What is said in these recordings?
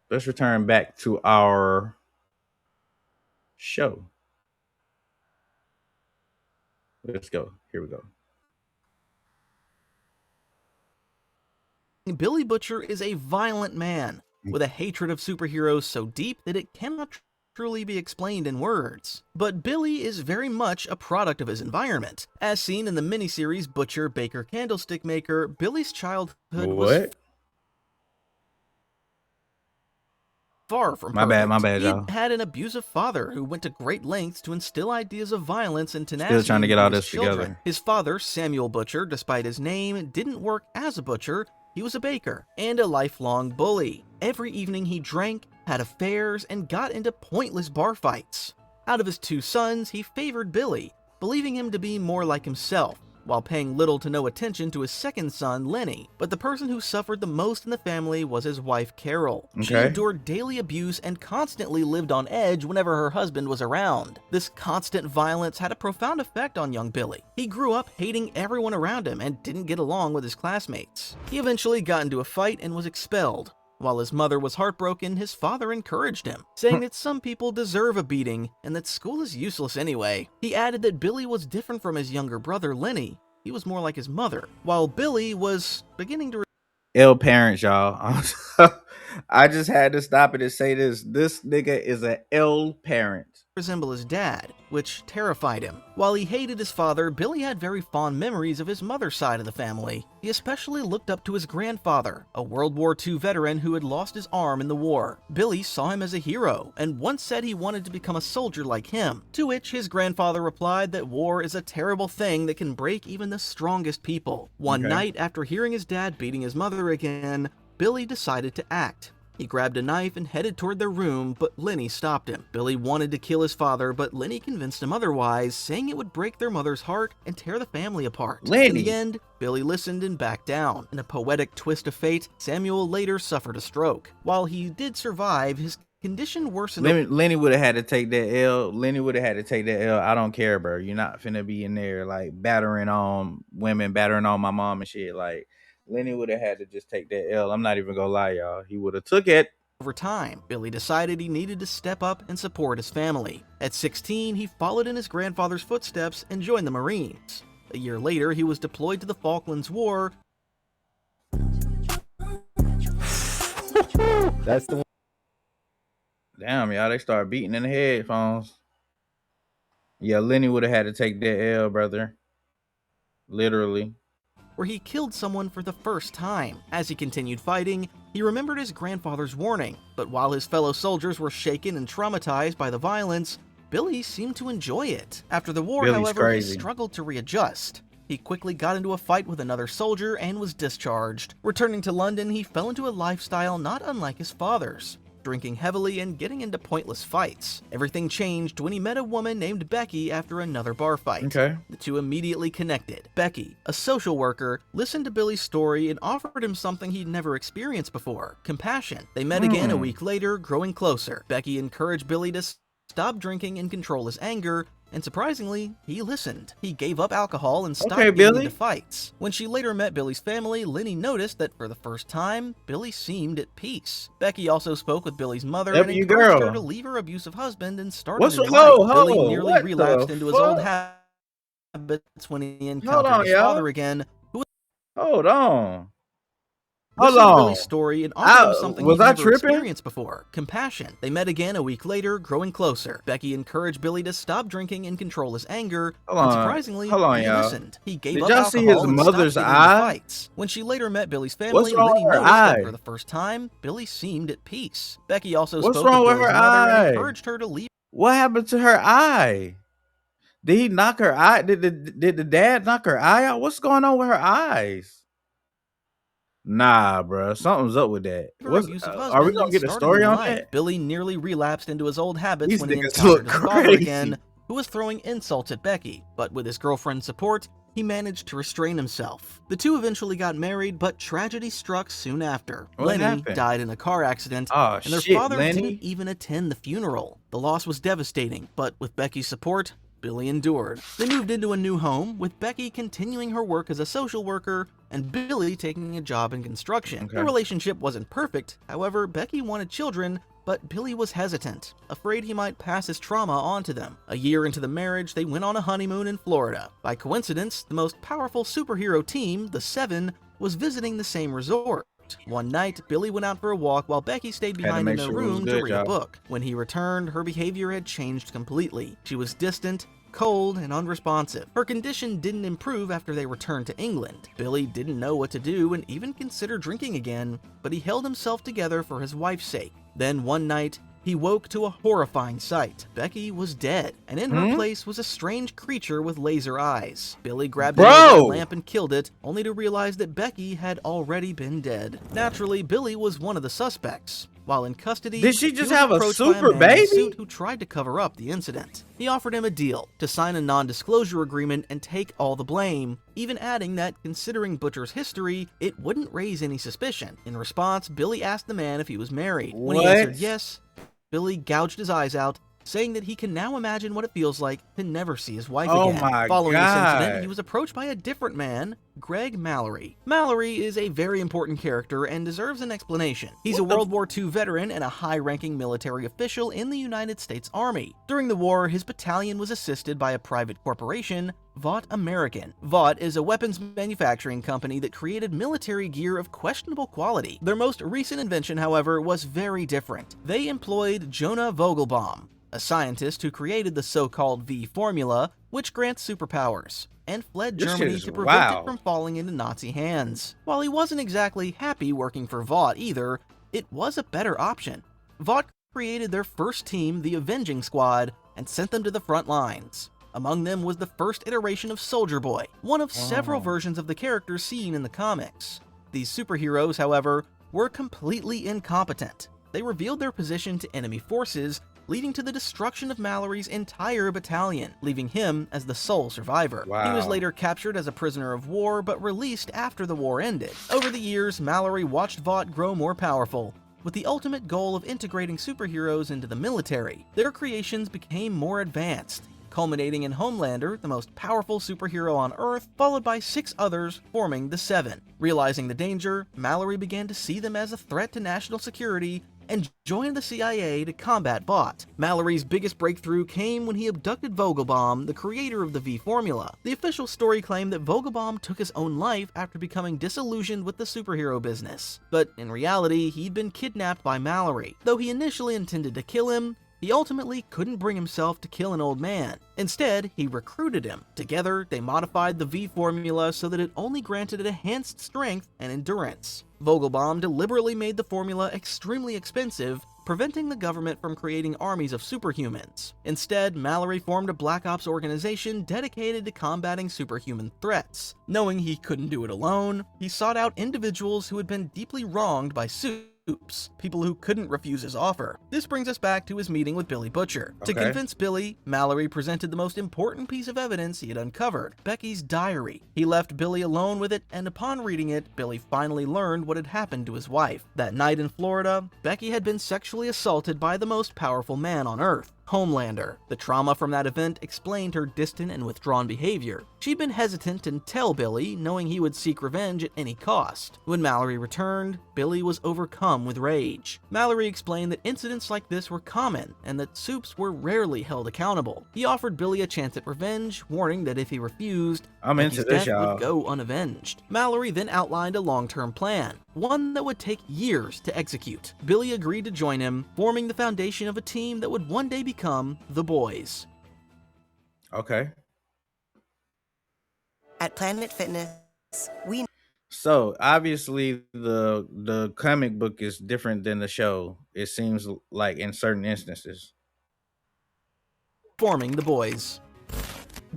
let's return back to our show. Let's go. Here we go. Billy Butcher is a violent man with a hatred of superheroes so deep that it cannot truly be explained in words. But Billy is very much a product of his environment. As seen in the miniseries Butcher, Baker, Candlestick Maker, Billy's childhood was What? far from My perfect. bad, He y'all. had an abusive father who went to great lengths to instill ideas of violence and tenacity Still trying to get all into his this children. together. His father, Samuel Butcher, despite his name, didn't work as a butcher. He was a baker and a lifelong bully. Every evening he drank, had affairs, and got into pointless bar fights. Out of his two sons, he favored Billy, believing him to be more like himself, while paying little to no attention to his second son, Lenny. But the person who suffered the most in the family was his wife, Carol. She endured daily abuse and constantly lived on edge whenever her husband was around. This constant violence had a profound effect on young Billy. He grew up hating everyone around him and didn't get along with his classmates. He eventually got into a fight and was expelled. While his mother was heartbroken, his father encouraged him, saying that some people deserve a beating and that school is useless anyway. He added that Billy was different from his younger brother, Lenny. He was more like his mother, while Billy was beginning to Ill parents, y'all. I just had to stop it and say this. This nigga is an ill parent. resemble his dad, which terrified him. While he hated his father, Billy had very fond memories of his mother's side of the family. He especially looked up to his grandfather, a World War II veteran who had lost his arm in the war. Billy saw him as a hero, and once said he wanted to become a soldier like him, to which his grandfather replied that war is a terrible thing that can break even the strongest people. One night, after hearing his dad beating his mother again, Billy decided to act. He grabbed a knife and headed toward their room, but Lenny stopped him. Billy wanted to kill his father, but Lenny convinced him otherwise, saying it would break their mother's heart and tear the family apart. In the end, Billy listened and backed down. In a poetic twist of fate, Samuel later suffered a stroke. While he did survive, his condition worsened. Lenny would have had to take that L. Lenny would have had to take that L. I don't care, bro. You're not finna be in there like battering on women, battering on my mom and shit. Like, Lenny would have had to just take that L. I'm not even gonna lie, y'all. He would have took it. Over time, Billy decided he needed to step up and support his family. At 16, he followed in his grandfather's footsteps and joined the Marines. A year later, he was deployed to the Falklands War. That's the one. Damn, y'all, they start beating in the headphones. Yeah, Lenny would have had to take that L, brother. Literally. Where he killed someone for the first time. As he continued fighting, he remembered his grandfather's warning, but while his fellow soldiers were shaken and traumatized by the violence, Billy seemed to enjoy it. After the war, however, he struggled to readjust. He quickly got into a fight with another soldier and was discharged. Returning to London, he fell into a lifestyle not unlike his father's, drinking heavily and getting into pointless fights. Everything changed when he met a woman named Becky after another bar fight. The two immediately connected. Becky, a social worker, listened to Billy's story and offered him something he'd never experienced before: compassion. They met again a week later, growing closer. Becky encouraged Billy to stop drinking and control his anger, and surprisingly, he listened. He gave up alcohol and stopped getting into fights. When she later met Billy's family, Lenny noticed that for the first time, Billy seemed at peace. Becky also spoke with Billy's mother and encouraged her to leave her abusive husband and start a new life. Billy nearly relapsed into his old habits when he encountered his father again. Hold on. Billy's story and offered him something he'd never tripping? experienced before: compassion. They met again a week later, growing closer. Becky encouraged Billy to stop drinking and control his anger, and surprisingly, he listened. He gave up alcohol his and mother's stopped getting into eye? fights. When she later met Billy's family, wrong Lenny with her noticed eye? that for the first time, Billy seemed at peace. Becky also What's spoke wrong with with Billy's her mother eye? and encouraged her to leave. What happened to her eye? Did he knock her eye? Did the dad knock her eye out? What's going on with her eyes? Nah, bro, something's up with that. Are we gonna get a story on that? Billy nearly relapsed into his old habits These when he niggas encountered look his father crazy. again, who was throwing insults at Becky, but with his girlfriend's support, he managed to restrain himself. The two eventually got married, but tragedy struck soon after. Lenny died in a car accident, and their father didn't even attend the funeral. The loss was devastating, but with Becky's support, Billy endured. They moved into a new home, with Becky continuing her work as a social worker and Billy taking a job in construction. The Okay. relationship wasn't perfect, however, Becky wanted children, but Billy was hesitant, afraid he might pass his trauma on to them. A year into the marriage, they went on a honeymoon in Florida. By coincidence, the most powerful superhero team, the Seven, was visiting the same resort. One night, Billy went out for a walk while Becky stayed Had to behind in make their sure it was room to good, read a y'all. book. When he returned, her behavior had changed completely. She was distant, cold, and unresponsive. Her condition didn't improve after they returned to England. Billy didn't know what to do and even considered drinking again, but he held himself together for his wife's sake. Then one night, he woke to a horrifying sight. Becky was dead, and in her place was a strange creature with laser eyes. Billy grabbed a nearby lamp and killed it, only to realize that Becky had already been dead. Naturally, Billy was one of the suspects. While in custody, Did she he just was have a approached super by a man in a baby? suit who tried to cover up the incident. He offered him a deal to sign a non-disclosure agreement and take all the blame, even adding that, considering Butcher's history, it wouldn't raise any suspicion. In response, Billy asked the man if he was married. When he answered yes, Billy gouged his eyes out, saying that he can now imagine what it feels like to never see his wife Oh again. my Following this incident, God. he was approached by a different man, Greg Mallory. Mallory is a very important character and deserves an explanation. He's a World War II veteran and a high-ranking military official in the United States Army. During the war, his battalion was assisted by a private corporation, Vought American. Vought is a weapons manufacturing company that created military gear of questionable quality. Their most recent invention, however, was very different. They employed Jonah Vogelbaum, a scientist who created the so-called V formula, which grants superpowers, and fled This shit Germany is to prevent it wild. from falling into Nazi hands. While he wasn't exactly happy working for Vought either, it was a better option. Vought created their first team, the Avenging Squad, and sent them to the front lines. Among them was the first iteration of Soldier Boy, one of several versions of the character seen in the comics. These superheroes, however, were completely incompetent. They revealed their position to enemy forces, leading to the destruction of Mallory's entire battalion, leaving him as the sole survivor. He was Wow. later captured as a prisoner of war, but released after the war ended. Over the years, Mallory watched Vought grow more powerful, with the ultimate goal of integrating superheroes into the military. Their creations became more advanced, culminating in Homelander, the most powerful superhero on Earth, followed by 6 others, forming the Seven. Realizing the danger, Mallory began to see them as a threat to national security and joined the CIA to combat Vought. Mallory's biggest breakthrough came when he abducted Vogelbaum, the creator of the V formula. The official story claimed that Vogelbaum took his own life after becoming disillusioned with the superhero business. But in reality, he'd been kidnapped by Mallory. Though he initially intended to kill him, he ultimately couldn't bring himself to kill an old man. Instead, he recruited him. Together, they modified the V formula so that it only granted enhanced strength and endurance. Vogelbaum deliberately made the formula extremely expensive, preventing the government from creating armies of superhumans. Instead, Mallory formed a Black Ops organization dedicated to combating superhuman threats. Knowing he couldn't do it alone, he sought out individuals who had been deeply wronged by people who couldn't refuse his offer. This brings us back to his meeting with Billy Butcher. To Okay. convince Billy, Mallory presented the most important piece of evidence he had uncovered, Becky's diary. He left Billy alone with it, and upon reading it, Billy finally learned what had happened to his wife. That night in Florida, Becky had been sexually assaulted by the most powerful man on Earth, Homelander. The trauma from that event explained her distant and withdrawn behavior. She'd been hesitant to tell Billy, knowing he would seek revenge at any cost. When Mallory returned, Billy was overcome with rage. Mallory explained that incidents like this were common, and that supes were rarely held accountable. He offered Billy a chance at revenge, warning that if he refused, I'm Becky's into this, death y'all. would go unavenged. Mallory then outlined a long-term plan, one that would take years to execute. Billy agreed to join him, forming the foundation of a team that would one day become the Boys. Okay. At Planet Fitness, we So obviously the comic book is different than the show. It seems like in certain instances. Forming the Boys.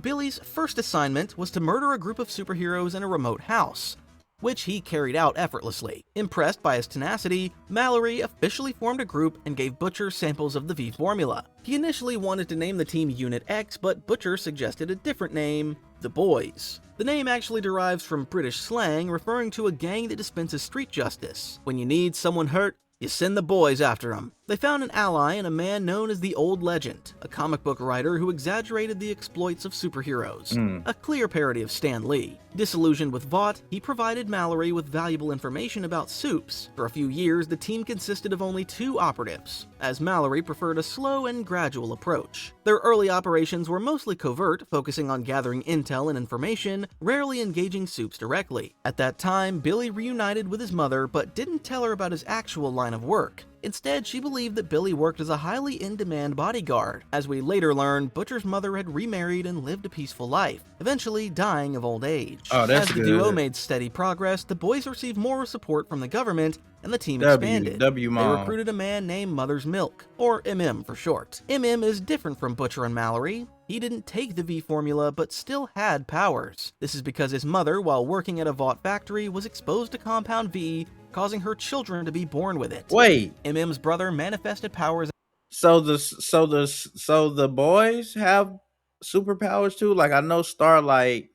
Billy's first assignment was to murder a group of superheroes in a remote house, which he carried out effortlessly. Impressed by his tenacity, Mallory officially formed a group and gave Butcher samples of the V formula. He initially wanted to name the team Unit X, but Butcher suggested a different name, the Boys. The name actually derives from British slang referring to a gang that dispenses street justice. When you need someone hurt, you send the boys after them. They found an ally in a man known as the Old Legend, a comic book writer who exaggerated the exploits of superheroes, a clear parody of Stan Lee. Disillusioned with Vought, he provided Mallory with valuable information about soups. For a few years, the team consisted of only 2 operatives, as Mallory preferred a slow and gradual approach. Their early operations were mostly covert, focusing on gathering intel and information, rarely engaging Soups directly. At that time, Billy reunited with his mother, but didn't tell her about his actual line of work. Instead, she believed that Billy worked as a highly in-demand bodyguard. As we later learn, Butcher's mother had remarried and lived a peaceful life, eventually dying of old age. Oh, that's As the good. duo made steady progress, the boys received more support from the government, and the team expanded. They Mom. recruited a man named Mother's Milk, or MM for short. MM is different from Butcher and Mallory. He didn't take the V formula, but still had powers. This is because his mother, while working at a Vought factory, was exposed to Compound V, causing her children to be born with it. Wait. MM's brother manifested powers. So the boys have superpowers too? Like, I know Starlight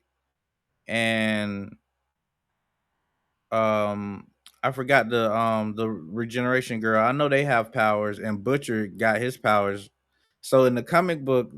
and I forgot the regeneration girl. I know they have powers, and Butcher got his powers. So in the comic book,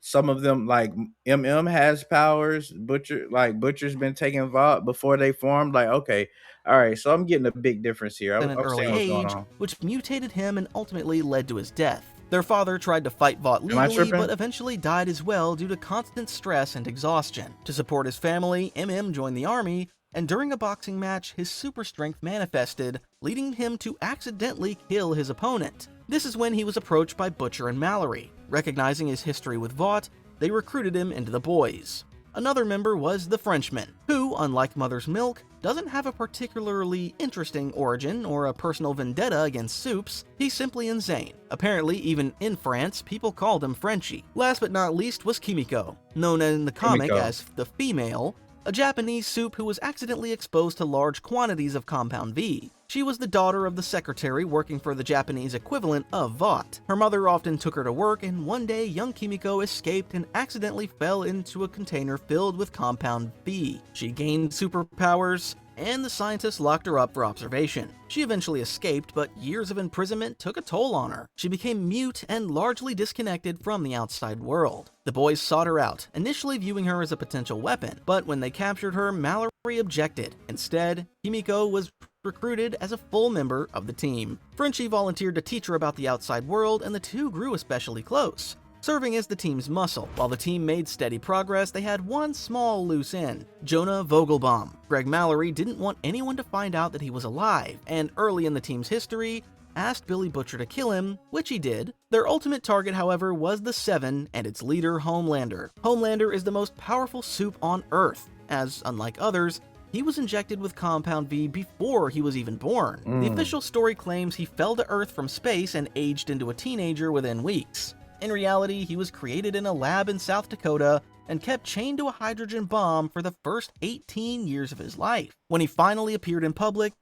some of them, like MM has powers. Butcher's been taking Vought before they formed. Like, okay, all right. So I'm getting a big difference here. At an I'm early seeing what's going age, on. which mutated him and ultimately led to his death. Their father tried to fight Vought Am I legally, tripping? but eventually died as well due to constant stress and exhaustion. To support his family, MM joined the army, and during a boxing match, his super strength manifested, leading him to accidentally kill his opponent. This is when he was approached by Butcher and Mallory. Recognizing his history with Vought, they recruited him into the boys. Another member was the Frenchman, who, unlike Mother's Milk, doesn't have a particularly interesting origin or a personal vendetta against Soups. He's simply insane. Apparently, even in France, people called him Frenchie. Last but not least was Kimiko, known in the comic as the Female, a Japanese Soup who was accidentally exposed to large quantities of Compound V. She was the daughter of the secretary working for the Japanese equivalent of Vought. Her mother often took her to work, and one day young Kimiko escaped and accidentally fell into a container filled with Compound V. She gained superpowers, and the scientists locked her up for observation. She eventually escaped, but years of imprisonment took a toll on her. She became mute and largely disconnected from the outside world. The boys sought her out, initially viewing her as a potential weapon, but when they captured her, Mallory objected. Instead, Kimiko was recruited as a full member of the team. Frenchie volunteered to teach her about the outside world, and the two grew especially close, serving as the team's muscle. While the team made steady progress, they had one small loose end: Jonah Vogelbaum. Greg Mallory didn't want anyone to find out that he was alive, and early in the team's history, asked Billy Butcher to kill him, which he did. Their ultimate target, however, was the Seven and its leader, Homelander. Homelander is the most powerful Soup on Earth, as, unlike others, he was injected with Compound V before he was even born. The official story claims he fell to Earth from space and aged into a teenager within weeks. In reality, he was created in a lab in South Dakota and kept chained to a hydrogen bomb for the first 18 years of his life. When he finally appeared in public,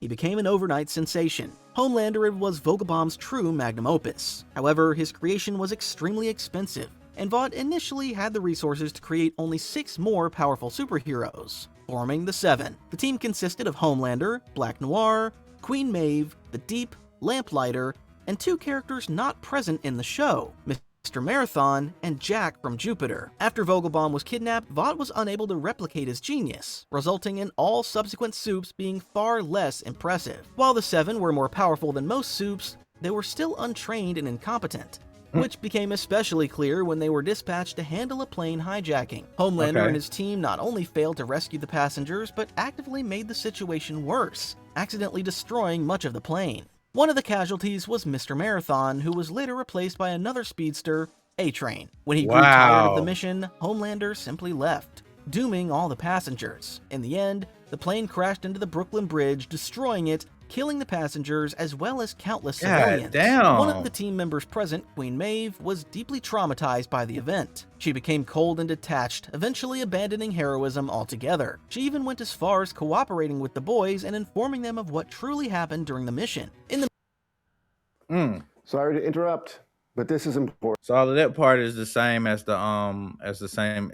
he became an overnight sensation. Homelander was Vogelbaum's true magnum opus. However, his creation was extremely expensive, and Vought initially had the resources to create only 6 more powerful superheroes, forming the Seven. The team consisted of Homelander, Black Noir, Queen Maeve, the Deep, Lamplighter, and 2 characters not present in the show, Mr. Marathon and Jack from Jupiter. After Vogelbaum was kidnapped, Vought was unable to replicate his genius, resulting in all subsequent Soups being far less impressive. While the Seven were more powerful than most Soups, they were still untrained and incompetent, which became especially clear when they were dispatched to handle a plane hijacking. Homelander and his team not only failed to rescue the passengers, but actively made the situation worse, accidentally destroying much of the plane. One of the casualties was Mr. Marathon, who was later replaced by another speedster, A-Train. When he grew tired of the mission, Homelander simply left, dooming all the passengers. In the end, the plane crashed into the Brooklyn Bridge, destroying it, killing the passengers as well as countless civilians. Damn. One of the team members present, Queen Maeve, was deeply traumatized by the event. She became cold and detached, eventually abandoning heroism altogether. She even went as far as cooperating with the boys and informing them of what truly happened during the mission. Sorry to interrupt, but this is important. So all of that part is the same as the same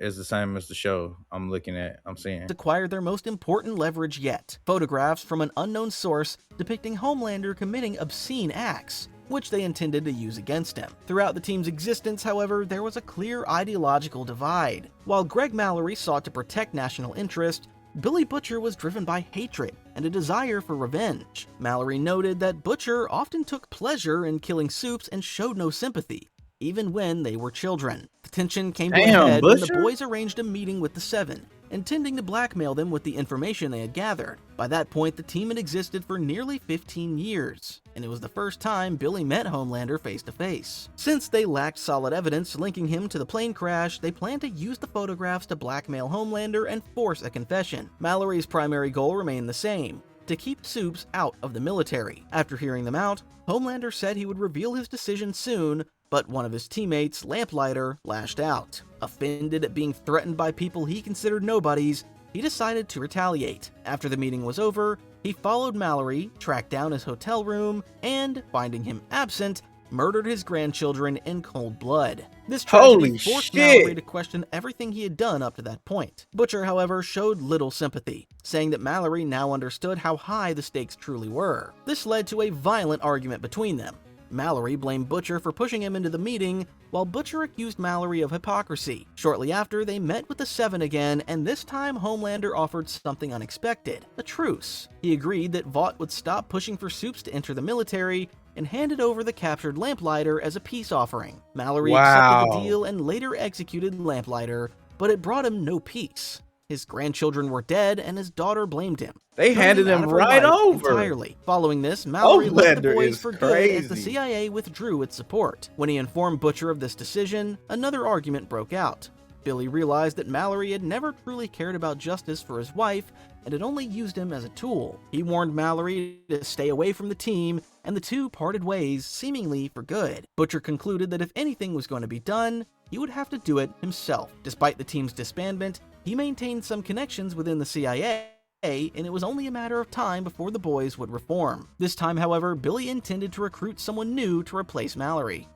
as the show I'm looking at. I'm seeing. Acquired their most important leverage yet: photographs from an unknown source depicting Homelander committing obscene acts. which they intended to use against him. Throughout the team's existence, however, there was a clear ideological divide. While Greg Mallory sought to protect national interest, Billy Butcher was driven by hatred and a desire for revenge. Mallory noted that Butcher often took pleasure in killing Soups and showed no sympathy, even when they were children. The tension came to a head when the boys arranged a meeting with the Seven, intending to blackmail them with the information they had gathered. By that point, the team had existed for nearly 15 years, and it was the first time Billy met Homelander face to face. Since they lacked solid evidence linking him to the plane crash, they planned to use the photographs to blackmail Homelander and force a confession. Mallory's primary goal remained the same: to keep Soups out of the military. After hearing them out, Homelander said he would reveal his decision soon, but one of his teammates, Lamplighter, lashed out. Offended at being threatened by people he considered nobodies, he decided to retaliate. After the meeting was over, he followed Mallory, tracked down his hotel room, and, finding him absent, murdered his grandchildren in cold blood. This tragedy forced Mallory to question everything he had done up to that point. Butcher, however, showed little sympathy, saying that Mallory now understood how high the stakes truly were. This led to a violent argument between them. Mallory blamed Butcher for pushing him into the meeting, while Butcher accused Mallory of hypocrisy. Shortly after, they met with the Seven again, and this time Homelander offered something unexpected: a truce. He agreed that Vought would stop pushing for Soups to enter the military and handed over the captured Lamplighter as a peace offering. Mallory accepted the deal and later executed Lamplighter, but it brought him no peace. His grandchildren were dead, and his daughter blamed him. They handed him right over. Entirely. Following this, Mallory left the boys for good as the CIA withdrew its support. When he informed Butcher of this decision, another argument broke out. Billy realized that Mallory had never truly cared about justice for his wife and had only used him as a tool. He warned Mallory to stay away from the team, and the two parted ways, seemingly for good. Butcher concluded that if anything was going to be done, he would have to do it himself. Despite the team's disbandment, he maintained some connections within the CIA, and it was only a matter of time before the boys would reform. This time, however, Billy intended to recruit someone new to replace Mallory.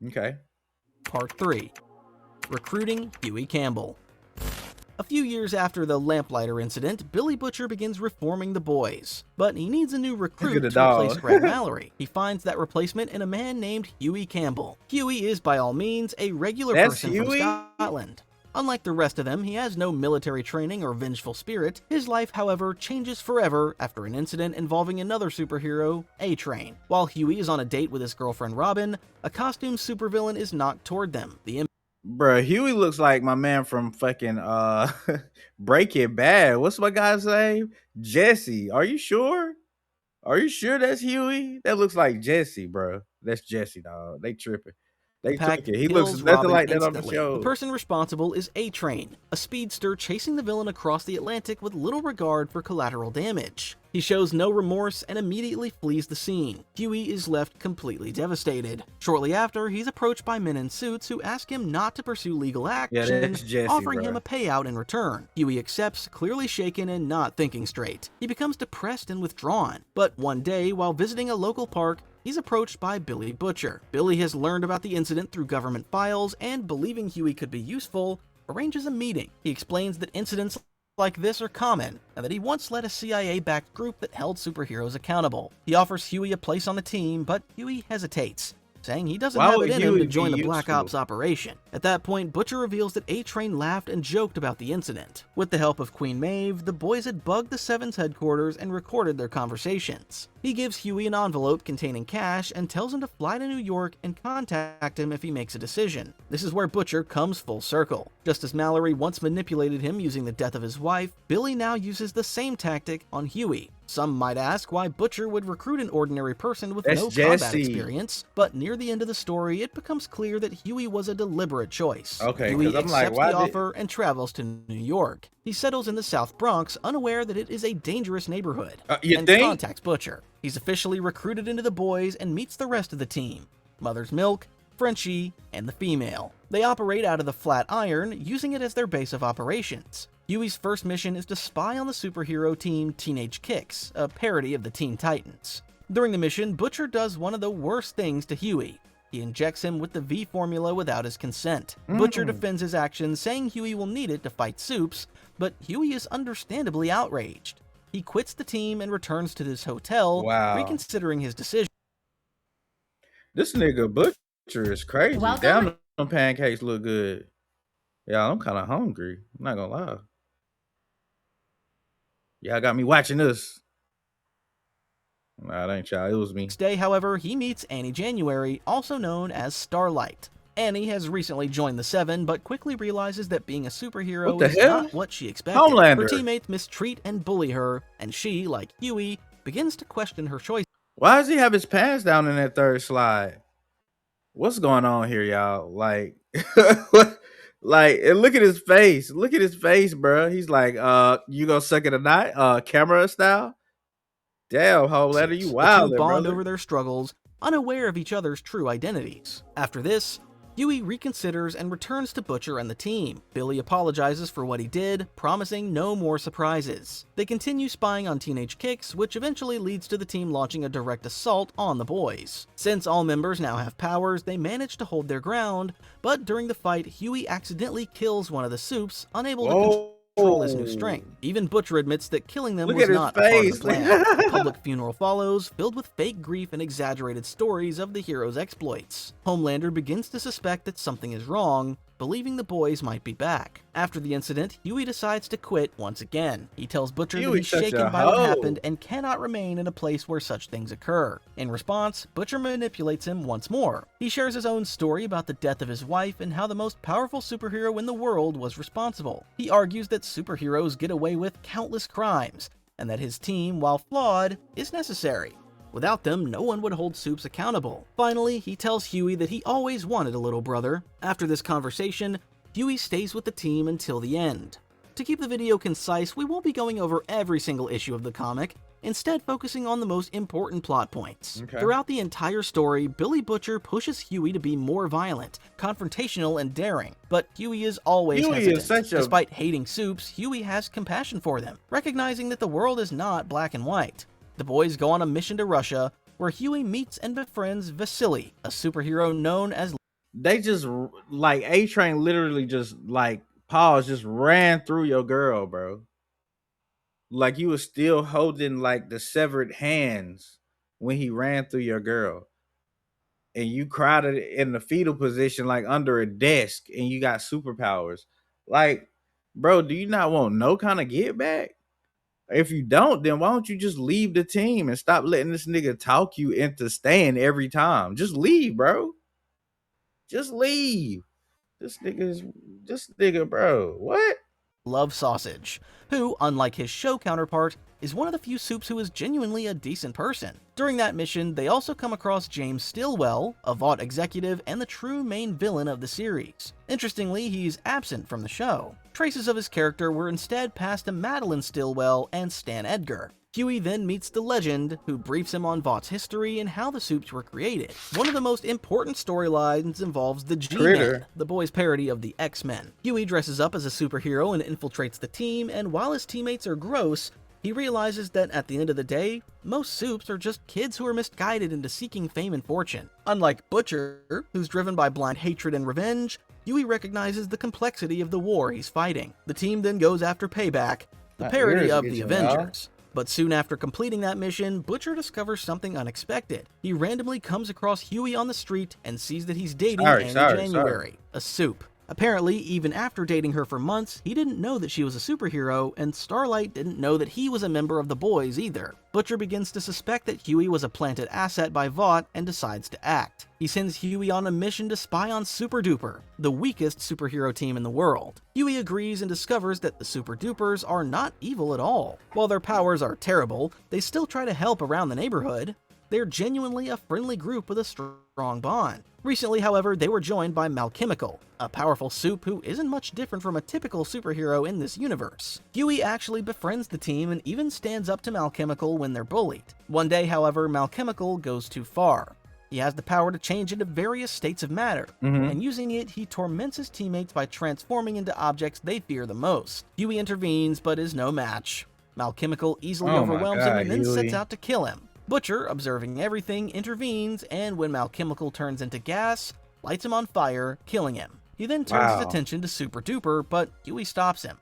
Okay. Part 3. Recruiting Huey Campbell. A few years after the Lamplighter incident, Billy Butcher begins reforming the boys, but he needs a new recruit to replace Greg Mallory. He finds that replacement in a man named Huey Campbell. Huey is, by all means, a regular person from Scotland. Unlike the rest of them, he has no military training or vengeful spirit. His life, however, changes forever after an incident involving another superhero, A-Train. While Huey is on a date with his girlfriend Robin, a costumed supervillain is knocked toward them. Bruh, Huey looks like my man from fucking Breaking Bad. What's my guy's name? Jesse. Are you sure? Are you sure that's Huey? That looks like Jesse, bro. That's Jesse, dog. They tripping. They took it. He looks nothing like that on the show. The person responsible is A-Train, a speedster chasing the villain across the Atlantic with little regard for collateral damage. He shows no remorse and immediately flees the scene. Huey is left completely devastated. Shortly after, he's approached by men in suits who ask him not to pursue legal action, offering him a payout in return. Huey accepts, clearly shaken and not thinking straight. He becomes depressed and withdrawn. But one day, while visiting a local park, he's approached by Billy Butcher. Billy has learned about the incident through government files and, believing Huey could be useful, arranges a meeting. He explains that incidents like this are common, and that he once led a CIA-backed group that held superheroes accountable. He offers Huey a place on the team, but Huey hesitates, saying he doesn't have it in him to join the Black Ops operation. At that point, Butcher reveals that A-Train laughed and joked about the incident. With the help of Queen Maeve, the boys had bugged the Seven's headquarters and recorded their conversations. He gives Huey an envelope containing cash and tells him to fly to New York and contact him if he makes a decision. This is where Butcher comes full circle. Just as Mallory once manipulated him using the death of his wife, Billy now uses the same tactic on Huey. Some might ask why Butcher would recruit an ordinary person with no combat experience, but near the end of the story, it becomes clear that Huey was a deliberate choice. Huey accepts the offer and travels to New York. He settles in the South Bronx, unaware that it is a dangerous neighborhood, and contacts Butcher. He's officially recruited into the boys and meets the rest of the team: Mother's Milk, Frenchie, and the female. They operate out of the Flatiron, using it as their base of operations. Huey's first mission is to spy on the superhero team Teenage Kicks, a parody of the Teen Titans. During the mission, Butcher does one of the worst things to Huey. He injects him with the V formula without his consent. Butcher defends his actions, saying Huey will need it to fight Soups, but Huey is understandably outraged. He quits the team and returns to his hotel, reconsidering his decision. This nigga Butcher is crazy. Welcome. Damn, them pancakes look good. Yeah, I'm kind of hungry. I'm not gonna lie. Y'all got me watching this. Nah, it ain't y'all. It was me. Next day, however, he meets Annie January, also known as Starlight. Annie has recently joined the Seven, but quickly realizes that being a superhero What the is hell? not what she expected. Homelander. Her teammates mistreat and bully her, and she, like Huey, begins to question her choices. Why does he have his pants down in that third slide? What's going on here, y'all? Like, like, and look at his face. Look at his face, bro. He's like, you gonna suck it tonight? Camera style? Damn, Homelander, you The wild, two bond brother. over their struggles, unaware of each other's true identities. After this, Huey reconsiders and returns to Butcher and the team. Billy apologizes for what he did, promising no more surprises. They continue spying on teenage Kicks, which eventually leads to the team launching a direct assault on the boys. Since all members now have powers, they manage to hold their ground, but during the fight, Huey accidentally kills one of the Supes, unable to control his new strength. Even Butcher admits that killing them Look was at his not a part of the face. plan. A public funeral follows, filled with fake grief and exaggerated stories of the hero's exploits. Homelander begins to suspect that something is wrong, believing the boys might be back. After the incident, Huey decides to quit once again. He tells Butcher that Huey he's such shaken a by what hoe. happened and cannot remain in a place where such things occur. In response, Butcher manipulates him once more. He shares his own story about the death of his wife and how the most powerful superhero in the world was responsible. He argues that superheroes get away with countless crimes, and that his team, while flawed, is necessary. Without them, no one would hold Supes accountable. Finally, he tells Huey that he always wanted a little brother. After this conversation, Huey stays with the team until the end. To keep the video concise, we won't be going over every single issue of the comic, instead focusing on the most important plot points. Okay. Throughout the entire story, Billy Butcher pushes Huey to be more violent, confrontational, and daring, but Huey is always Huey hesitant. is such a- Despite hating Supes, Huey has compassion for them, recognizing that the world is not black and white. The boys go on a mission to Russia, where Huey meets and befriends Vasily, a superhero known as They just, like, A-Train literally just, like, pause, just ran through your girl, bro. Like, you was still holding, like, the severed hands when he ran through your girl. And you crowded in the fetal position, like, under a desk, and you got superpowers. Like, bro, do you not want no kind of get back? If you don't, then why don't you just leave the team and stop letting this nigga talk you into staying every time? Just leave, bro. Just leave. This nigga, bro. What? Love Sausage, who, unlike his show counterpart, is one of the few Supes who is genuinely a decent person. During that mission, they also come across James Stillwell, a Vought executive and the true main villain of the series. Interestingly, he's absent from the show. Traces of his character were instead passed to Madeline Stillwell and Stan Edgar. Huey then meets the Legend, who briefs him on Vought's history and how the Supes were created. One of the most important storylines involves the G-Men, the boys' parody of the X-Men. Huey dresses up as a superhero and infiltrates the team, and while his teammates are gross, he realizes that at the end of the day, most Supes are just kids who are misguided into seeking fame and fortune. Unlike Butcher, who's driven by blind hatred and revenge, Huey recognizes the complexity of the war he's fighting. The team then goes after Payback, the My parody ears of get the you, Avengers. But soon after completing that mission, Butcher discovers something unexpected. He randomly comes across Huey on the street and sees that he's dating Annie January, a Supe. Apparently, even after dating her for months, he didn't know that she was a superhero, and Starlight didn't know that he was a member of the boys either. Butcher begins to suspect that Huey was a planted asset by Vought and decides to act. He sends Huey on a mission to spy on Super Duper, the weakest superhero team in the world. Huey agrees and discovers that the Super Dupers are not evil at all. While their powers are terrible, they still try to help around the neighborhood. They're genuinely a friendly group with a strong bond. Recently, however, they were joined by Malchemical, a powerful Supe who isn't much different from a typical superhero in this universe. Huey actually befriends the team and even stands up to Malchemical when they're bullied. One day, however, Malchemical goes too far. He has the power to change into various states of matter, and using it, he torments his teammates by transforming into objects they fear the most. Huey intervenes, but is no match. Malchemical easily overwhelms him and then sets out to kill him. Butcher, observing everything, intervenes, and when Malchemical turns into gas, lights him on fire, killing him. He then turns his attention to Super Duper, but Huey stops him.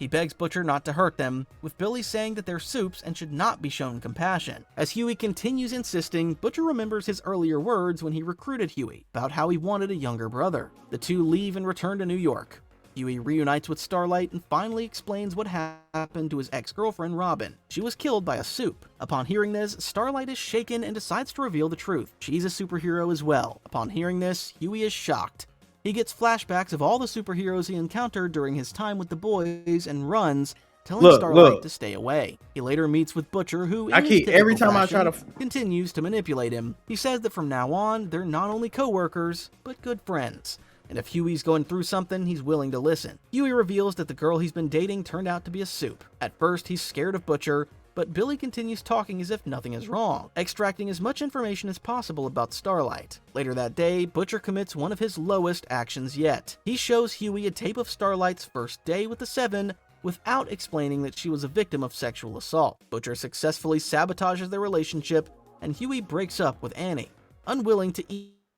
He begs Butcher not to hurt them, with Billy saying that they're soups and should not be shown compassion. As Huey continues insisting, Butcher remembers his earlier words when he recruited Huey about how he wanted a younger brother. The two leave and return to New York. Huey reunites with Starlight and finally explains what happened to his ex-girlfriend Robin. She was killed by a soup. Upon hearing this, Starlight is shaken and decides to reveal the truth. She's a superhero as well. Upon hearing this, Huey is shocked. He gets flashbacks of all the superheroes he encountered during his time with the boys and runs, telling Starlight to stay away. He later meets with Butcher, who continues to manipulate him. He says that from now on, they're not only co-workers, but good friends. And if Huey's going through something, he's willing to listen. Huey reveals that the girl he's been dating turned out to be a soup. At first, he's scared of Butcher, but Billy continues talking as if nothing is wrong, extracting as much information as possible about Starlight. Later that day, Butcher commits one of his lowest actions yet. He shows Huey a tape of Starlight's first day with the Seven without explaining that she was a victim of sexual assault. Butcher successfully sabotages their relationship, and Huey breaks up with Annie, unwilling to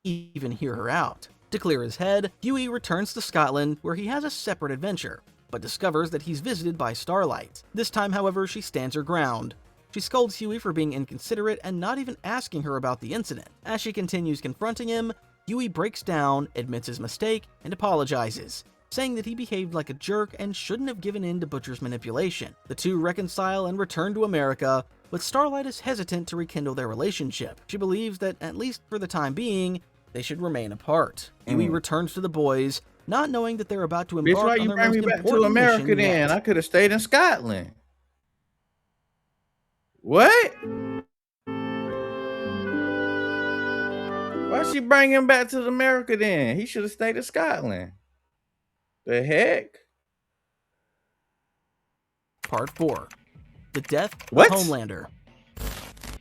even hear her out. To clear his head, Huey returns to Scotland, where he has a separate adventure, but discovers that he's visited by Starlight. This time, however, she stands her ground. She scolds Huey for being inconsiderate and not even asking her about the incident. As she continues confronting him, Huey breaks down, admits his mistake, and apologizes, saying that he behaved like a jerk and shouldn't have given in to Butcher's manipulation. The two reconcile and return to America, but Starlight is hesitant to rekindle their relationship. She believes that, at least for the time being, they should remain apart. Huey returns to the boys, not knowing that they're about to embark on their most important mission yet. I could have stayed in Scotland. What? Why she bring him back to America then? He should have stayed in Scotland. The heck? Part 4. The Death of Homelander.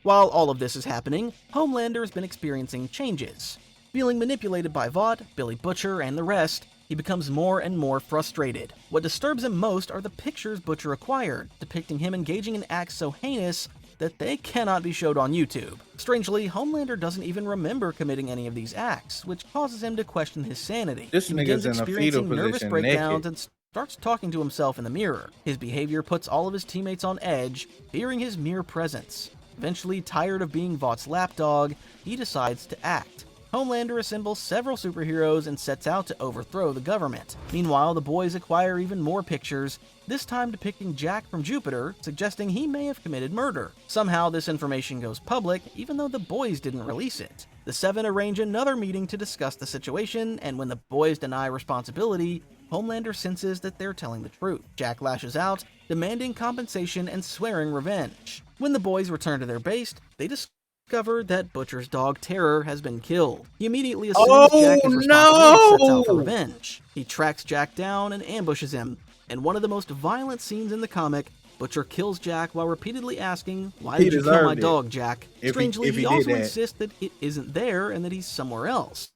While all of this is happening, Homelander has been experiencing changes. Feeling manipulated by Vought, Billy Butcher, and the rest, he becomes more and more frustrated. What disturbs him most are the pictures Butcher acquired, depicting him engaging in acts so heinous that they cannot be showed on YouTube. Strangely, Homelander doesn't even remember committing any of these acts, which causes him to question his sanity. He begins experiencing nervous breakdowns and starts talking to himself in the mirror. His behavior puts all of his teammates on edge, fearing his mere presence. Eventually, tired of being Vaught's lapdog, he decides to act. Homelander assembles several superheroes and sets out to overthrow the government. Meanwhile, the boys acquire even more pictures, this time depicting Jack from Jupiter, suggesting he may have committed murder. Somehow, this information goes public, even though the boys didn't release it. The Seven arrange another meeting to discuss the situation, and when the boys deny responsibility, Homelander senses that they're telling the truth. Jack lashes out, demanding compensation and swearing revenge. When the boys return to their base, they discover that Butcher's dog Terror has been killed. He immediately assumes Jack is responsible and sets out for revenge. He tracks Jack down and ambushes him. In one of the most violent scenes in the comic, Butcher kills Jack while repeatedly asking, "Why did you kill my dog, Jack?" Strangely, he also insists that it isn't there and that he's somewhere else,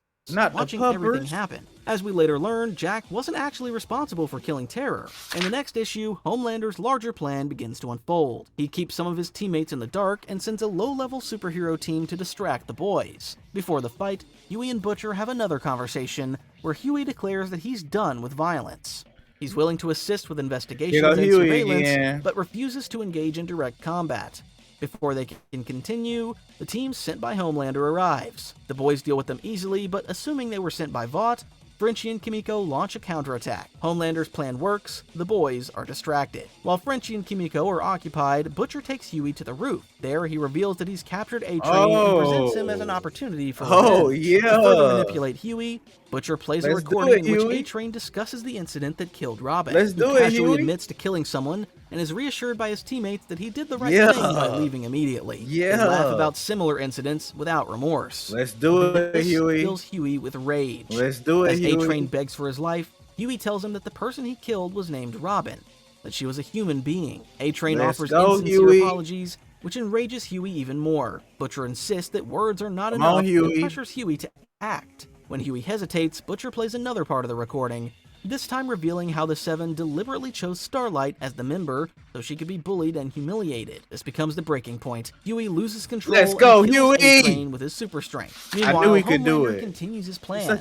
watching everything happen. As we later learn, Jack wasn't actually responsible for killing Terror. In the next issue, Homelander's larger plan begins to unfold. He keeps some of his teammates in the dark and sends a low-level superhero team to distract the boys. Before the fight, Huey and Butcher have another conversation, where Huey declares that he's done with violence. He's willing to assist with investigations and surveillance, but refuses to engage in direct combat. Before they can continue, the team sent by Homelander arrives. The boys deal with them easily, but assuming they were sent by Vought, Frenchie and Kimiko launch a counterattack. Homelander's plan works, the boys are distracted. While Frenchie and Kimiko are occupied, Butcher takes Huey to the roof. There, he reveals that he's captured A-Train and presents him as an opportunity for revenge. To further manipulate Huey, Butcher plays a recording in which A-Train discusses the incident that killed Robin. He casually admits to killing someone and is reassured by his teammates that he did the right thing by leaving immediately. They laugh about similar incidents without remorse. This fills Huey with rage. As A-Train begs for his life, Huey tells him that the person he killed was named Robin, that she was a human being. A-Train offers insincere apologies, which enrages Huey even more. Butcher insists that words are not enough and pressures Huey to act. When Huey hesitates, Butcher plays another part of the recording, this time revealing how the Seven deliberately chose Starlight as the member so she could be bullied and humiliated. This becomes the breaking point. Huey loses control and kills A-Train with his super strength. Meanwhile, Homelander continues his plan.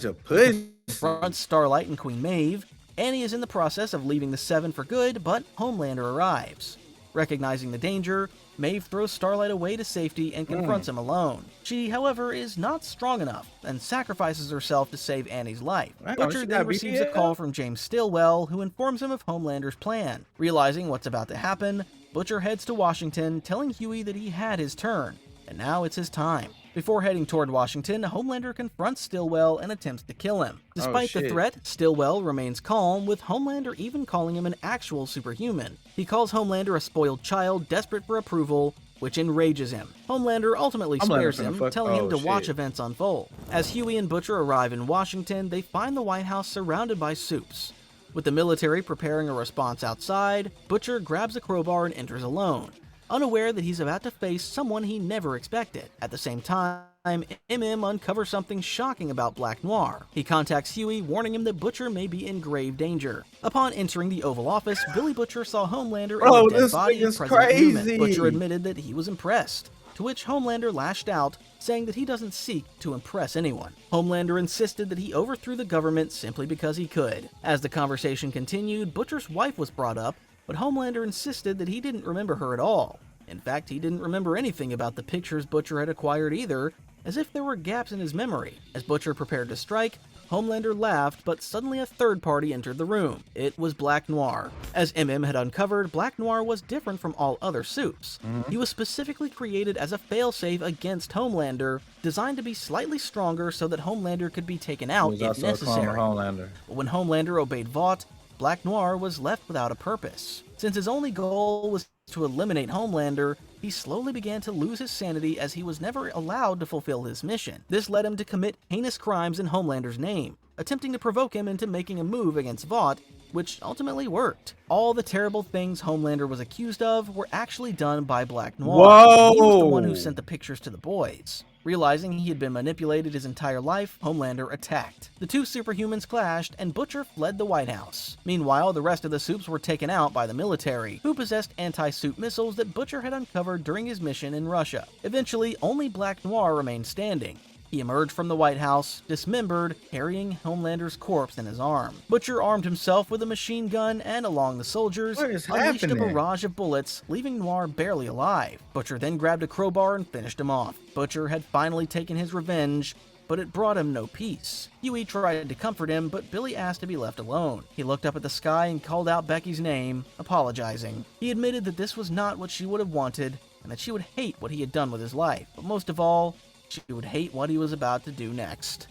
Confronts Starlight and Queen Maeve. Annie is in the process of leaving the Seven for good, but Homelander arrives. Recognizing the danger, Maeve throws Starlight away to safety and confronts him alone. She, however, is not strong enough and sacrifices herself to save Annie's life. Wow, Butcher she then got receives a BBL? call from James Stillwell, who informs him of Homelander's plan. Realizing what's about to happen, Butcher heads to Washington, telling Huey that he had his turn, and now it's his time. Before heading toward Washington, Homelander confronts Stillwell and attempts to kill him. Despite the threat, Stillwell remains calm, with Homelander even calling him an actual superhuman. He calls Homelander a spoiled child desperate for approval, which enrages him. Homelander ultimately spares him, telling him to watch events unfold. As Huey and Butcher arrive in Washington, they find the White House surrounded by supes. With the military preparing a response outside, Butcher grabs a crowbar and enters alone, unaware that he's about to face someone he never expected. At the same time, MM uncovers something shocking about Black Noir. He contacts Huey, warning him that Butcher may be in grave danger. Upon entering the Oval Office, Billy Butcher saw Homelander and the dead body of President Newman. Butcher admitted that he was impressed, to which Homelander lashed out, saying that he doesn't seek to impress anyone. Homelander insisted that he overthrew the government simply because he could. As the conversation continued, Butcher's wife was brought up, but Homelander insisted that he didn't remember her at all. In fact, he didn't remember anything about the pictures Butcher had acquired either, as if there were gaps in his memory. As Butcher prepared to strike, Homelander laughed, but suddenly a third party entered the room. It was Black Noir. As MM had uncovered, Black Noir was different from all other supes. He was specifically created as a failsafe against Homelander, designed to be slightly stronger so that Homelander could be taken out if necessary. But when Homelander obeyed Vought, Black Noir was left without a purpose. Since his only goal was to eliminate Homelander, he slowly began to lose his sanity as he was never allowed to fulfill his mission. This led him to commit heinous crimes in Homelander's name, attempting to provoke him into making a move against Vought, which ultimately worked. All the terrible things Homelander was accused of were actually done by Black Noir. He was the one who sent the pictures to the boys. Realizing he had been manipulated his entire life, Homelander attacked. The two superhumans clashed, and Butcher fled the White House. Meanwhile, the rest of the supes were taken out by the military, who possessed anti-supe missiles that Butcher had uncovered during his mission in Russia. Eventually, only Black Noir remained standing. He emerged from the White House, dismembered, carrying Homelander's corpse in his arm. Butcher armed himself with a machine gun and, along the soldiers, unleashed a barrage of bullets, leaving Noir barely alive. Butcher then grabbed a crowbar and finished him off. Butcher had finally taken his revenge, but it brought him no peace. Huey tried to comfort him, but Billy asked to be left alone. He looked up at the sky and called out Becky's name, apologizing. He admitted that this was not what she would have wanted, and that she would hate what he had done with his life. But most of all, she would hate what he was about to do next.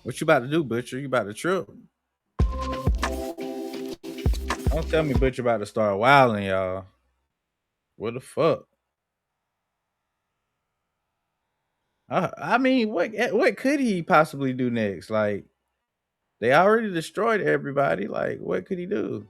What you about to do, Butcher? You about to trip? Don't tell me Butcher about to start wilding, y'all. What the fuck? I mean, what could he possibly do next? Like, they already destroyed everybody. Like, what could he do?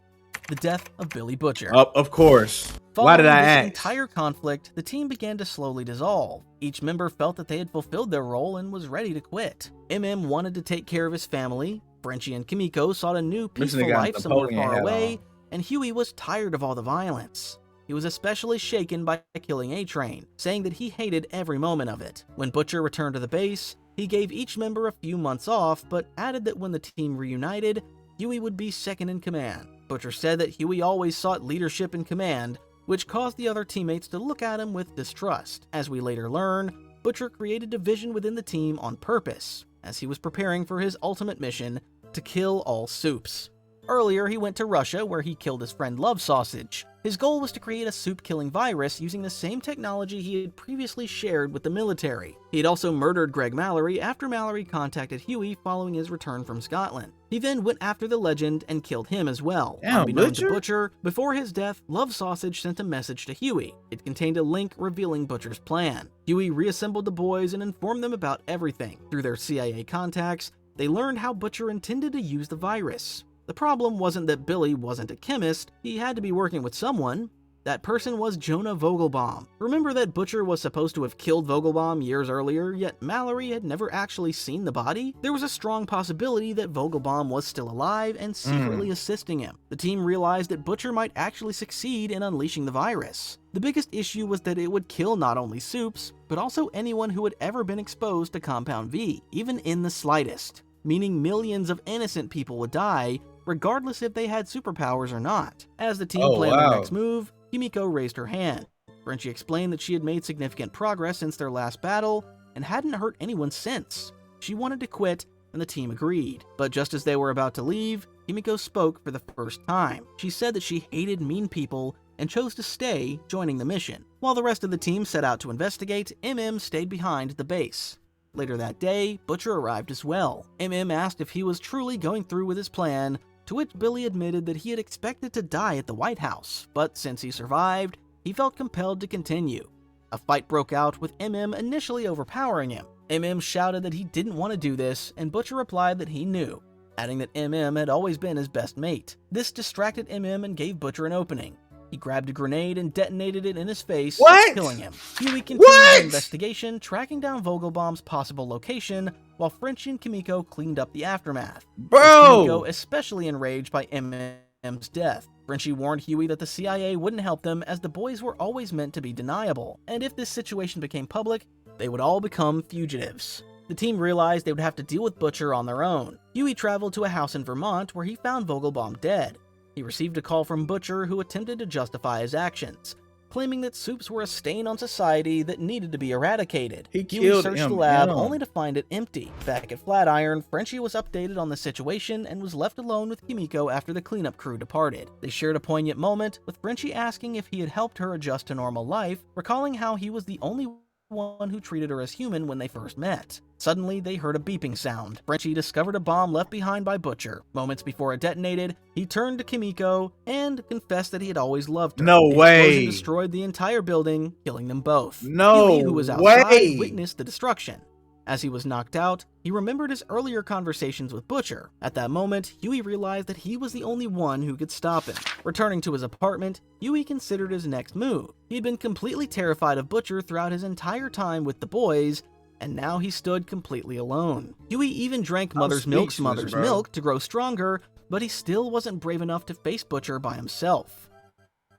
The death of Billy Butcher. Of course. Why did I ask? Following this entire conflict, the team began to slowly dissolve. Each member felt that they had fulfilled their role and was ready to quit. MM wanted to take care of his family, Frenchie and Kimiko sought a new peaceful life somewhere far away, and Huey was tired of all the violence. He was especially shaken by killing A-Train, saying that he hated every moment of it. When Butcher returned to the base, he gave each member a few months off, but added that when the team reunited, Huey would be second in command. Butcher said that Huey always sought leadership and command, which caused the other teammates to look at him with distrust. As we later learn, Butcher created division within the team on purpose, as he was preparing for his ultimate mission to kill all supes. Earlier, he went to Russia, where he killed his friend Love Sausage. His goal was to create a soup-killing virus using the same technology he had previously shared with the military. He had also murdered Greg Mallory after Mallory contacted Huey following his return from Scotland. He then went after the legend and killed him as well. Unbeknownst to Butcher, before his death, Love Sausage sent a message to Huey. It contained a link revealing Butcher's plan. Huey reassembled the boys and informed them about everything. Through their CIA contacts, they learned how Butcher intended to use the virus. The problem wasn't that Billy wasn't a chemist, he had to be working with someone. That person was Jonah Vogelbaum. Remember that Butcher was supposed to have killed Vogelbaum years earlier, yet Mallory had never actually seen the body? There was a strong possibility that Vogelbaum was still alive and secretly assisting him. The team realized that Butcher might actually succeed in unleashing the virus. The biggest issue was that it would kill not only supes, but also anyone who had ever been exposed to Compound V, even in the slightest, meaning millions of innocent people would die, regardless if they had superpowers or not. As the team Oh, planned their wow. next move, Kimiko raised her hand. Frenchie explained that she had made significant progress since their last battle and hadn't hurt anyone since. She wanted to quit, and the team agreed. But just as they were about to leave, Kimiko spoke for the first time. She said that she hated mean people and chose to stay, joining the mission. While the rest of the team set out to investigate, MM stayed behind the base. Later that day, Butcher arrived as well. MM asked if he was truly going through with his plan, to which Billy admitted that he had expected to die at the White House, but since he survived, he felt compelled to continue. A fight broke out, with MM initially overpowering him. MM shouted that he didn't want to do this, and Butcher replied that he knew, adding that MM had always been his best mate. This distracted MM and gave Butcher an opening. He grabbed a grenade and detonated it in his face, killing him. Huey continued the investigation, tracking down Vogelbaum's possible location, while Frenchie and Kimiko cleaned up the aftermath. Kimiko especially enraged by MM's death. Frenchie warned Huey that the CIA wouldn't help them, as the boys were always meant to be deniable, and if this situation became public, they would all become fugitives. The team realized they would have to deal with Butcher on their own. Huey traveled to a house in Vermont where he found Vogelbaum dead. He received a call from Butcher, who attempted to justify his actions, claiming that soups were a stain on society that needed to be eradicated. Huey searched the lab only to find it empty. Back at Flatiron, Frenchie was updated on the situation and was left alone with Kimiko after the cleanup crew departed. They shared a poignant moment, with Frenchie asking if he had helped her adjust to normal life, recalling how he was the only one who treated her as human when they first met. Suddenly, they heard a beeping sound. Frenchie discovered a bomb left behind by Butcher. Moments before it detonated, he turned to Kimiko and confessed that he had always loved her. No the way! Explosion destroyed the entire building, killing them both. No Huey, who was outside, way! witnessed the destruction. As he was knocked out, he remembered his earlier conversations with Butcher. At that moment, Huey realized that he was the only one who could stop him. Returning to his apartment, Huey considered his next move. He had been completely terrified of Butcher throughout his entire time with the boys, and now he stood completely alone. Huey even drank Mother's Milk's Mother's Milk to grow stronger, but he still wasn't brave enough to face Butcher by himself.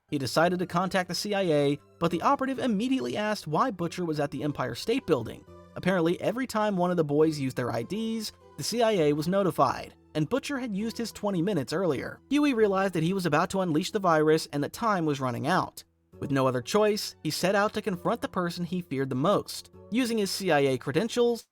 He decided to contact the CIA, but the operative immediately asked why Butcher was at the Empire State Building. Apparently, every time one of the boys used their IDs, the CIA was notified, and Butcher had used his 20 minutes earlier. Huey realized that he was about to unleash the virus and that time was running out. With no other choice, he set out to confront the person he feared the most. Using his CIA credentials,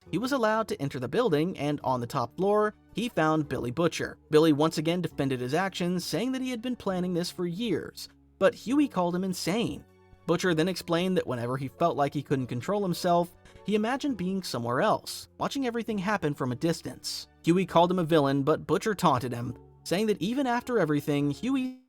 he was allowed to enter the building, and on the top floor, he found Billy Butcher. Billy once again defended his actions, saying that he had been planning this for years, but Huey called him insane. Butcher then explained that whenever he felt like he couldn't control himself, he imagined being somewhere else, watching everything happen from a distance. Huey called him a villain, but Butcher taunted him, saying that even after everything, Huey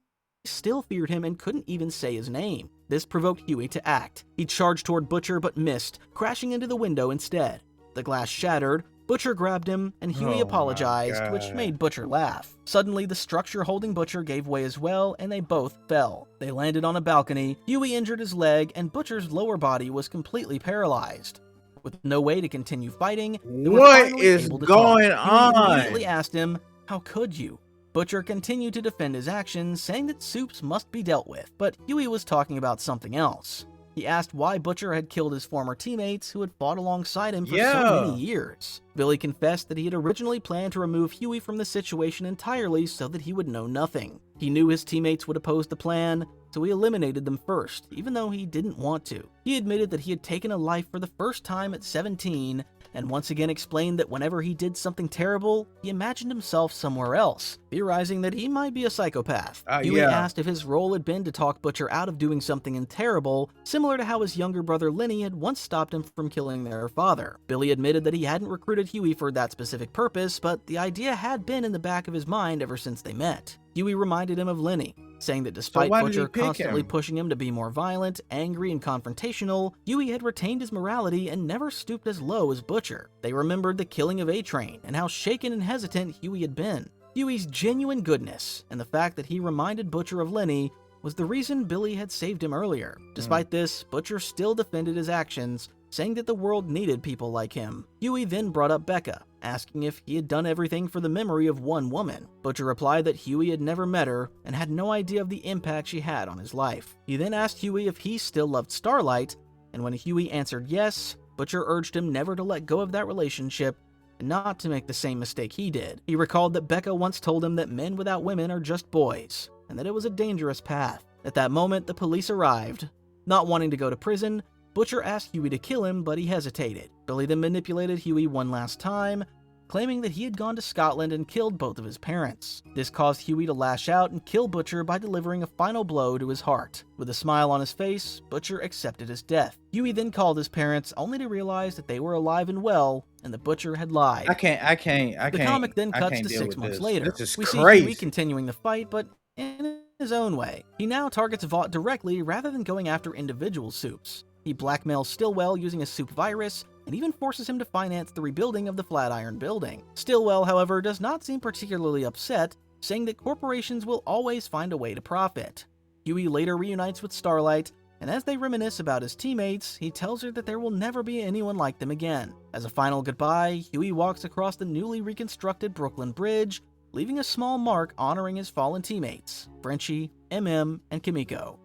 still feared him and couldn't even say his name. This provoked Huey to act. He charged toward Butcher but missed, crashing into the window instead. The glass shattered, Butcher grabbed him, and Huey apologized, which made Butcher laugh. Suddenly, the structure holding Butcher gave way as well, and they both fell. They landed on a balcony, Huey injured his leg, and Butcher's lower body was completely paralyzed. With no way to continue fighting, they were finally able to talk. Huey immediately asked him, "How could you?" Butcher continued to defend his actions, saying that soups must be dealt with, but Huey was talking about something else. He asked why Butcher had killed his former teammates who had fought alongside him for so many years. Billy confessed that he had originally planned to remove Huey from the situation entirely so that he would know nothing. He knew his teammates would oppose the plan, so he eliminated them first, even though he didn't want to. He admitted that he had taken a life for the first time at 17, and once again explained that whenever he did something terrible, he imagined himself somewhere else, theorizing that he might be a psychopath. Huey asked if his role had been to talk Butcher out of doing something terrible, similar to how his younger brother Lenny had once stopped him from killing their father. Billy admitted that he hadn't recruited Huey for that specific purpose, but the idea had been in the back of his mind ever since they met. Huey reminded him of Lenny, saying that despite Butcher constantly pushing him to be more violent, angry, and confrontational, Huey had retained his morality and never stooped as low as Butcher. They remembered the killing of A-Train and how shaken and hesitant Huey had been. Huey's genuine goodness and the fact that he reminded Butcher of Lenny was the reason Billy had saved him earlier. Despite this, Butcher still defended his actions, saying that the world needed people like him. Huey then brought up Becca, asking if he had done everything for the memory of one woman. Butcher replied that Huey had never met her and had no idea of the impact she had on his life. He then asked Huey if he still loved Starlight, and when Huey answered yes, Butcher urged him never to let go of that relationship, and not to make the same mistake he did. He recalled that Becca once told him that men without women are just boys, and that it was a dangerous path. At that moment, the police arrived. Not wanting to go to prison, Butcher asked Huey to kill him, but he hesitated. Billy then manipulated Huey one last time, claiming that he had gone to Scotland and killed both of his parents. This caused Huey to lash out and kill Butcher by delivering a final blow to his heart. With a smile on his face, Butcher accepted his death. Huey then called his parents, only to realize that they were alive and well, and the Butcher had lied. The comic then cuts to 6 months later. We see Huey continuing the fight, but in his own way. He now targets Vought directly rather than going after individual soups. He blackmails Stillwell using a soup virus, and even forces him to finance the rebuilding of the Flatiron Building. Stillwell, however, does not seem particularly upset, saying that corporations will always find a way to profit. Huey later reunites with Starlight, and as they reminisce about his teammates, he tells her that there will never be anyone like them again. As a final goodbye, Huey walks across the newly reconstructed Brooklyn Bridge, leaving a small mark honoring his fallen teammates, Frenchie, MM, and Kimiko.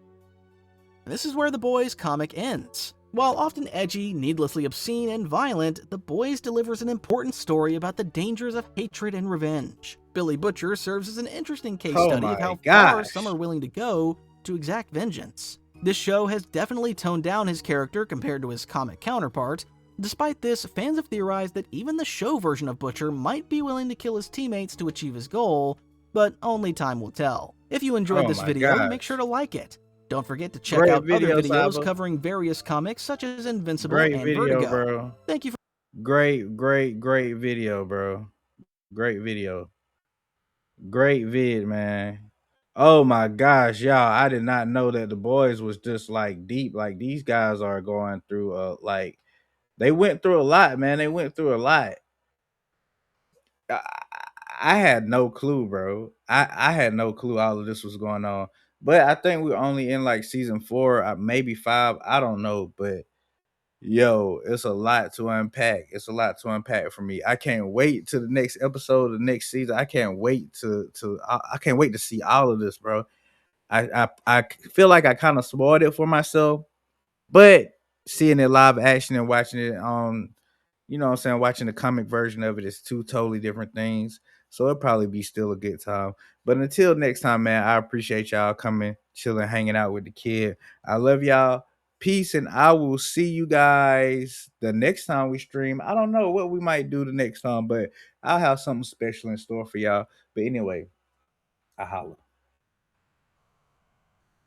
This is where The Boys comic ends. While often edgy, needlessly obscene, and violent, The Boys delivers an important story about the dangers of hatred and revenge. Billy Butcher serves as an interesting case study of how far some are willing to go to exact vengeance. This show has definitely toned down his character compared to his comic counterpart. Despite this, fans have theorized that even the show version of Butcher might be willing to kill his teammates to achieve his goal, but only time will tell. If you enjoyed this video, make sure to like it. Don't forget to check out other videos covering various comics such as Invincible and Vertigo. Bro. Thank you for great video, bro. Great video. Great vid, man. Oh my gosh, y'all. I did not know that The Boys was just like deep. Like these guys are going through like they went through a lot, man. They went through a lot. I had no clue, bro. I had no clue all of this was going on. But I think we're only in like season 4, maybe 5. I don't know, but yo, it's a lot to unpack. It's a lot to unpack for me. I can't wait to the next episode, the next season. I can't wait I can't wait to see all of this, bro. I feel like I kind of spoiled it for myself, but seeing it live action and watching it you know what I'm saying, watching the comic version of it is two totally different things. So it'll probably be still a good time. But until next time, man, I appreciate y'all coming, chilling, hanging out with the kid. I love y'all. Peace, and I will see you guys the next time we stream. I don't know what we might do the next time, but I'll have something special in store for y'all. But anyway, I holla.